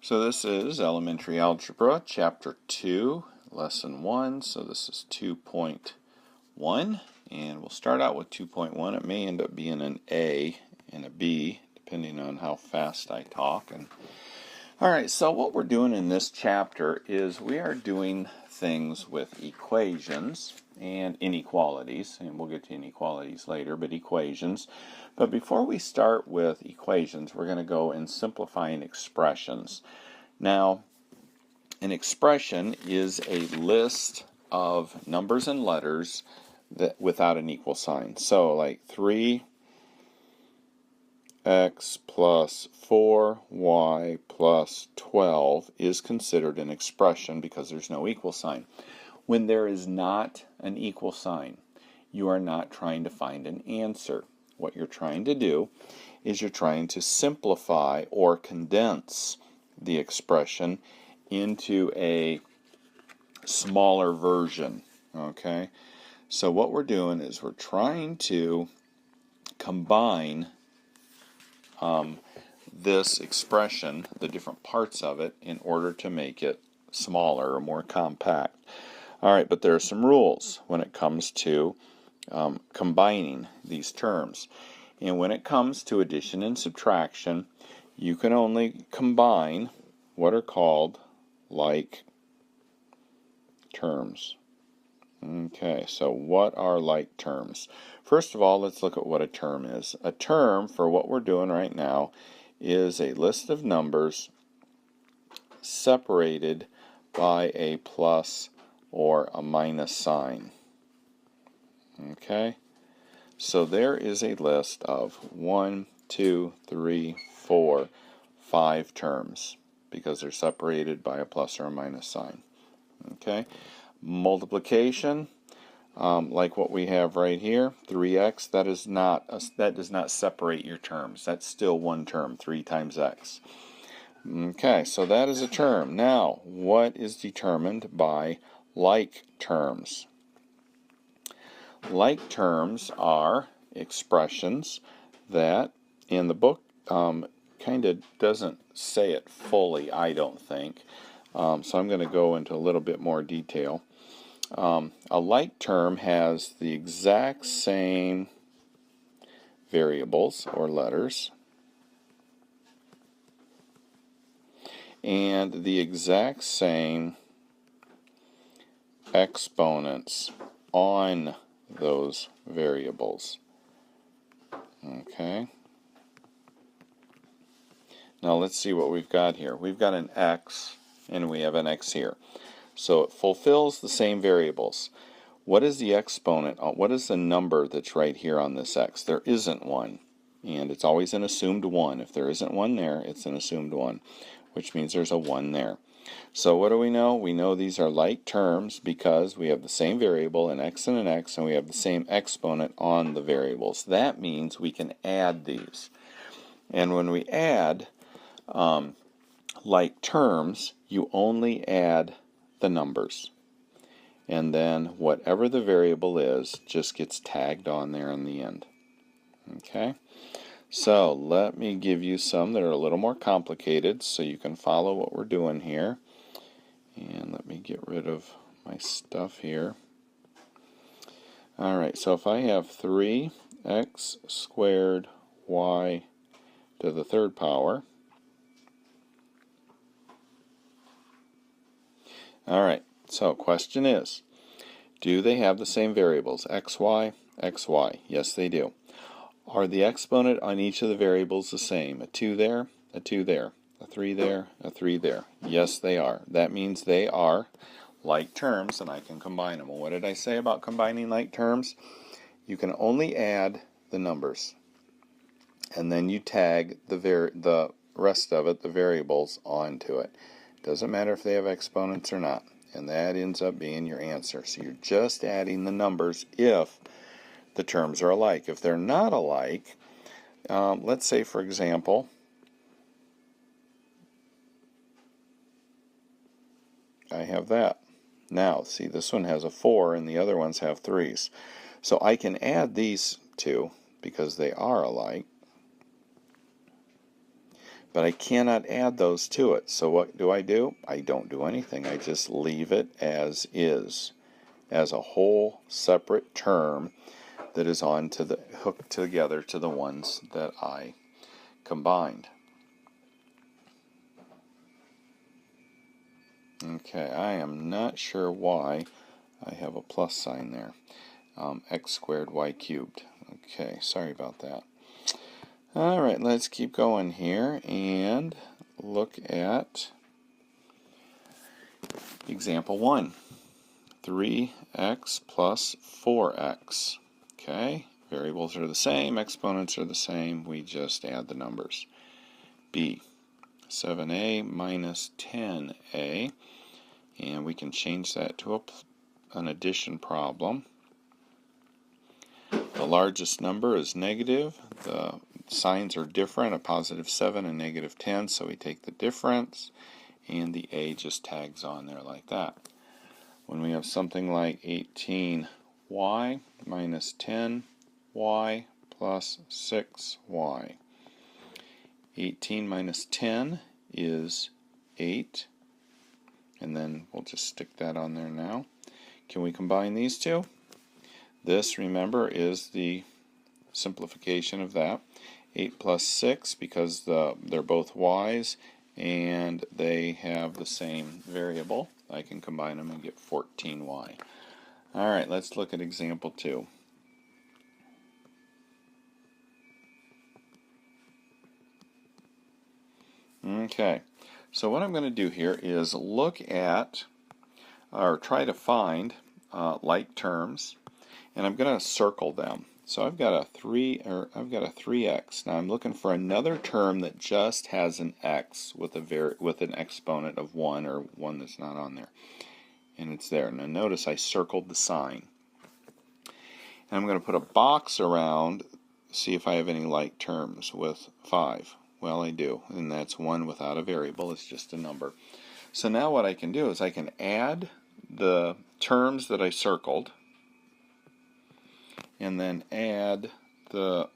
So this is Elementary Algebra, Chapter 2, Lesson 1. So this is 2.1, and we'll start out with 2.1. It may end up being an A and a B, depending on how fast I talk. Alright, so what we're doing in this chapter is we are doing things with equations and inequalities, and we'll get to inequalities later, but equations. But before we start with equations, we're going to go in simplifying expressions. Now, an expression is a list of numbers and letters that without an equal sign. So like 3x plus 4y plus 12 is considered an expression because there's no equal sign. When there is not an equal sign, you are not trying to find an answer. What you're trying to do is you're trying to simplify or condense the expression into a smaller version. Okay? So what we're doing is we're trying to combine this expression, the different parts of it, in order to make it smaller or more compact. Alright, but there are some rules when it comes to combining these terms. And when it comes to addition and subtraction, you can only combine what are called like terms. Okay, so what are like terms? First of all, let's look at what a term is. A term, for what we're doing right now, is a list of numbers separated by a plus or a minus sign. Okay? So there is a list of 1, 2, 3, 4, 5 terms because they're separated by a plus or a minus sign. Okay? Multiplication, like what we have right here, 3x, that does not separate your terms. That's still one term, 3 times x. Okay, so that is a term. Now, what is determined by like terms? Like terms are expressions that, in the book, kind of doesn't say it fully, I don't think. So I'm going to go into a little bit more detail. A like term has the exact same variables or letters and the exact same exponents on those variables. Okay. Now let's see what we've got here. We've got an x and we have an x here. So it fulfills the same variables. What is the exponent? What is the number that's right here on this x? There isn't one. And it's always an assumed 1. If there isn't one there, it's an assumed 1, which means there's a 1 there. So what do we know? We know these are like terms because we have the same variable, an x and an x, and we have the same exponent on the variables. That means we can add these. And when we add like terms, you only add the numbers. And then whatever the variable is just gets tagged on there in the end. Okay? So let me give you some that are a little more complicated so you can follow what we're doing here. And let me get rid of my stuff here. Alright, so if I have 3x squared y to the third power. Alright, so question is, do they have the same variables? xy, xy. Yes, they do. Are the exponent on each of the variables the same? A 2 there, a 2 there, a 3 there, a 3 there. Yes, they are. That means they are like terms, and I can combine them. Well, what did I say about combining like terms? You can only add the numbers, and then you tag the rest of it, the variables, onto it. Doesn't matter if they have exponents or not, and that ends up being your answer. So you're just adding the numbers if the terms are alike. If they're not alike, let's say, for example, I have that. Now, see, this one has a 4 and the other ones have 3s. So I can add these two because they are alike. but I cannot add those to it. So what do? I don't do anything. I just leave it as is, as a whole separate term that is on to the hooked together to the ones that I combined. Okay, I am not sure why I have a plus sign there. X squared y cubed. Okay, sorry about that. Alright, let's keep going here and look at example 1. 3x plus 4x. Okay, variables are the same, exponents are the same, we just add the numbers. B, 7a minus 10a, and we can change that to an addition problem. The largest number is negative. The signs are different, a positive 7 and negative 10, so we take the difference, and the a just tags on there like that. When we have something like 18y minus 10y plus 6y. 18 minus 10 is 8, and then we'll just stick that on there now. Can we combine these two? This, remember, is the simplification of that. 8 plus 6, because they're both y's and they have the same variable. I can combine them and get 14y. Alright, let's look at example 2. Okay, so what I'm going to do here is look at, or try to find, like terms, and I'm going to circle them. So I've got a 3x. Now I'm looking for another term that just has an x with an exponent of 1, or one that's not on there. And it's there. Now notice I circled the sign. And I'm going to put a box around, see if I have any like terms with 5. Well, I do, and that's 1 without a variable. It's just a number. So now what I can do is I can add the terms that I circled, and then add the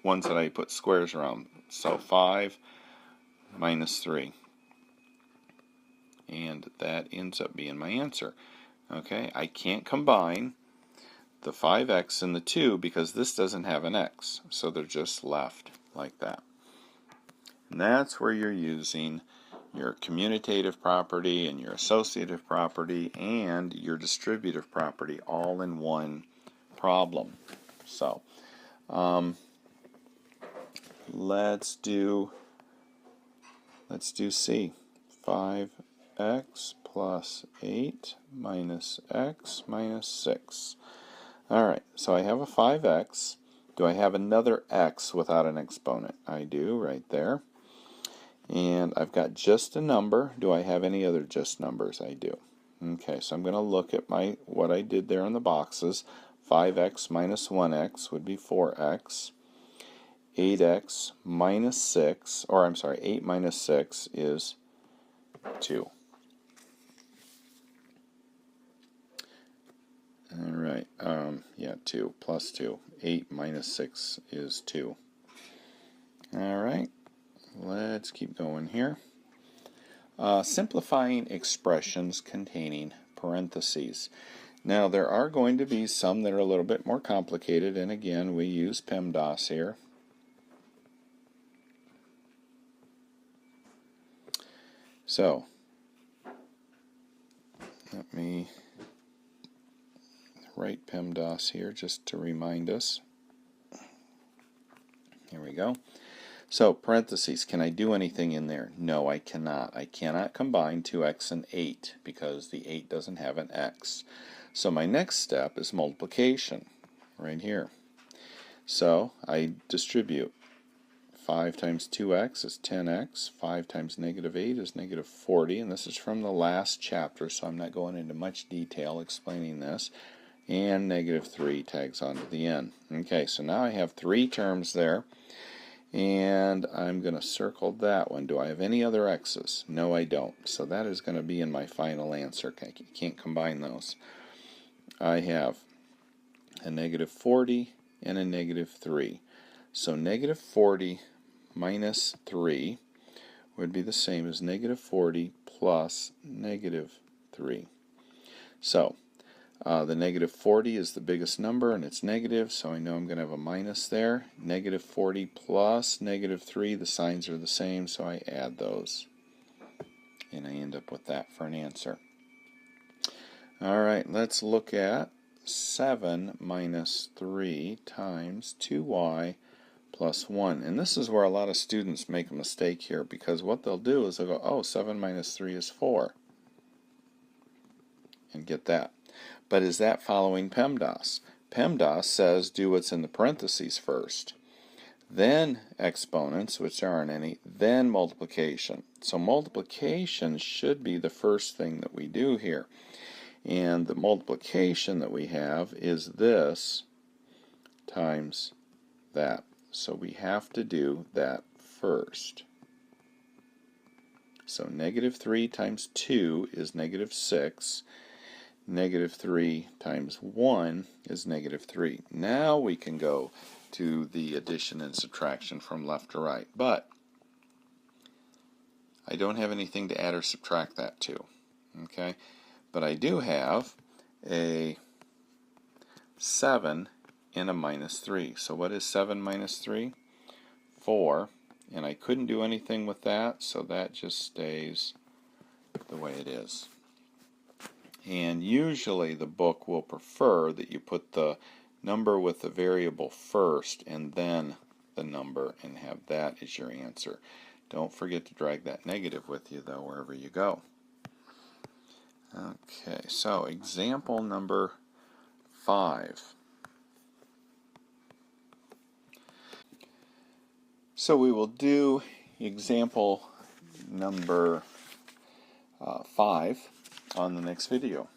ones that I put squares around. So 5 minus 3. And that ends up being my answer. Okay, I can't combine the 5x and the 2 because this doesn't have an x. So they're just left like that. And that's where you're using your commutative property and your associative property and your distributive property all in one problem. So let's do C. 5x plus 8 minus x minus 6. Alright, so I have a 5x. Do I have another x without an exponent? I do, right there. And I've got just a number. Do I have any other just numbers? I do. Okay, so I'm going to look at what I did there in the boxes. 5x minus 1x would be 4x. 8x minus 6, or I'm sorry, 8 minus 6 is 2. Alright, 2 plus 2. 8 minus 6 is 2. Alright, let's keep going here. Simplifying expressions containing parentheses. Now, there are going to be some that are a little bit more complicated, and again, we use PEMDAS here. So, let me write PEMDAS here just to remind us. Here we go. So, parentheses, can I do anything in there? No, I cannot. I cannot combine 2x and 8 because the 8 doesn't have an x. So my next step is multiplication, right here. So I distribute. 5 times 2x is 10x. 5 times negative 8 is negative 40. And this is from the last chapter, so I'm not going into much detail explaining this. And negative 3 tags onto the end. Okay, so now I have 3 terms there. And I'm going to circle that one. Do I have any other x's? No, I don't. So that is going to be in my final answer. I can't combine those. I have a negative 40 and a negative 3. So negative 40 minus 3 would be the same as negative 40 plus negative 3. So, the negative 40 is the biggest number, and it's negative, so I know I'm going to have a minus there. Negative 40 plus negative 3, the signs are the same, so I add those. And I end up with that for an answer. Alright, let's look at 7 minus 3 times 2y plus 1. And this is where a lot of students make a mistake here, because what they'll do is they'll go, oh, 7 minus 3 is 4. And get that. But is that following PEMDAS? PEMDAS says do what's in the parentheses first, then exponents, which there aren't any, then multiplication. So multiplication should be the first thing that we do here. And the multiplication that we have is this times that. So we have to do that first. So negative 3 times 2 is negative 6. Negative 3 times 1 is negative 3. Now we can go to the addition and subtraction from left to right. But I don't have anything to add or subtract that to. Okay? But I do have a 7 and a minus 3. So what is 7 minus 3? 4. And I couldn't do anything with that, so that just stays the way it is. And usually the book will prefer that you put the number with the variable first and then the number and have that as your answer. Don't forget to drag that negative with you, though, wherever you go. Okay, so example number 5. So we will do example number 5 on the next video.